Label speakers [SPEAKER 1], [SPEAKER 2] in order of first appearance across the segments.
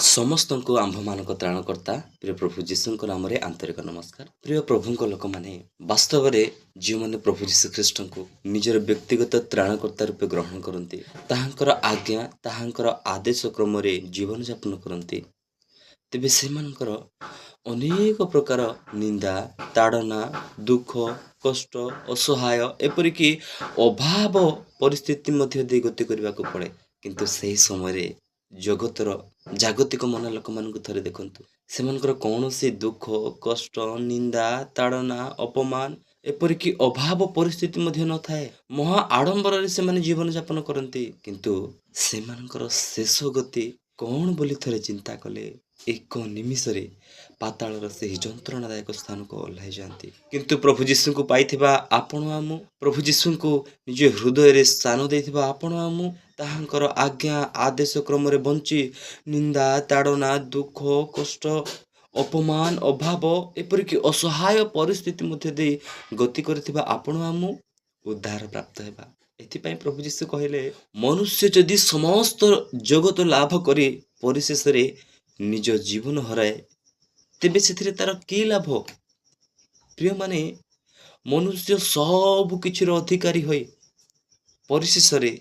[SPEAKER 1] ସମସ୍ତଙ୍କୁ ଆମ୍ଭମାନଙ୍କ ତ୍ରାଣକର୍ତ୍ତା ପ୍ରିୟ ପ୍ରଭୁ ଯୀଶୁଙ୍କ ନାମରେ ଆନ୍ତରିକ ନମସ୍କାର। ପ୍ରିୟ ପ୍ରଭୁଙ୍କ ଲୋକମାନେ, ବାସ୍ତବରେ ଯେଉଁମାନେ ପ୍ରଭୁ ଯୀଶୁ ଖ୍ରୀଷ୍ଟଙ୍କୁ ନିଜର ବ୍ୟକ୍ତିଗତ ତ୍ରାଣକର୍ତ୍ତା ରୂପେ ଗ୍ରହଣ କରନ୍ତି, ତାହାଙ୍କର ଆଜ୍ଞା ତାହାଙ୍କର ଆଦେଶ କ୍ରମରେ ଜୀବନଯାପନ କରନ୍ତି, ତେବେ ସେମାନଙ୍କର ଅନେକ ପ୍ରକାର ନିନ୍ଦା, ତାଡ଼ନା, ଦୁଃଖ, କଷ୍ଟ, ଅସହାୟ ଏପରିକି ଅଭାବ ପରିସ୍ଥିତି ମଧ୍ୟ ଦେଇ ଗତି କରିବାକୁ ପଡ଼େ। କିନ୍ତୁ ସେହି ସମୟରେ ଜଗତର ଜାଗତିକ ମନା ଲୋକମାନଙ୍କୁ ଥରେ ଦେଖନ୍ତୁ, ସେମାନଙ୍କର କୌଣସି ଦୁଃଖ, କଷ୍ଟ, ନିନ୍ଦା, ତାଡ଼ନା, ଅପମାନ ଏପରିକି ଅଭାବ ପରିସ୍ଥିତି ମଧ୍ୟ ନଥାଏ। ମହା ଆଡ଼ମ୍ବରରେ ସେମାନେ ଜୀବନଯାପନ କରନ୍ତି, କିନ୍ତୁ ସେମାନଙ୍କର ଶେଷ ଗତି କଣ ବୋଲି ଥରେ ଚିନ୍ତା କଲେ ଏକ ନିମିଷରେ ପାତାଳର ସେହି ଯନ୍ତ୍ରଣାଦାୟକ ସ୍ଥାନକୁ ଓହ୍ଲାଇ ଯାଆନ୍ତି। କିନ୍ତୁ ପ୍ରଭୁ ଯୀଶୁଙ୍କୁ ପାଇଥିବା ଆପଣ ଆଉ ମୁଁ, ପ୍ରଭୁ ଯୀଶୁଙ୍କୁ ନିଜ ହୃଦୟରେ ସ୍ଥାନ ଦେଇଥିବା ଆପଣ ଆଉ ମୁଁ, ତାହାଙ୍କର ଆଜ୍ଞା ଆଦେଶ କ୍ରମରେ ବଞ୍ଚି ନିନ୍ଦା, ତାଡ଼ନା, ଦୁଃଖ, କଷ୍ଟ, ଅପମାନ, ଅଭାବ ଏପରିକି ଅସହାୟ ପରିସ୍ଥିତି ମଧ୍ୟ ଦେଇ ଗତି କରିଥିବା ଆପଣ ଆଉ ମୁଁ ଉଦ୍ଧାର ପ୍ରାପ୍ତ ହେବା। ଏଥିପାଇଁ ପ୍ରଭୁ ଯୀଶୁ କହିଲେ, ମନୁଷ୍ୟ ଯଦି ସମସ୍ତ ଜଗତ ଲାଭ କରି ପରିଶେଷରେ ନିଜ ଜୀବନ ହରାଏ, ତେବେ ସେଥିରେ ତାର କି ଲାଭ? ପ୍ରିୟମାନେ, ମନୁଷ୍ୟ ସବୁ କିଛିର ଅଧିକାରୀ ହୋଇ ପରିଶେଷରେ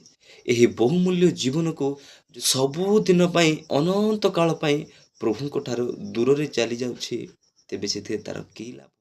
[SPEAKER 1] ଏହି ବହୁମୂଲ୍ୟ ଜୀବନକୁ ସବୁଦିନ ପାଇଁ ଅନନ୍ତ କାଳ ପାଇଁ ପ୍ରଭୁଙ୍କ ଠାରୁ ଦୂରରେ ଚାଲି ଯାଉଛି, ତେବେ ସେଥିରେ ତାର କି ଲାଭ?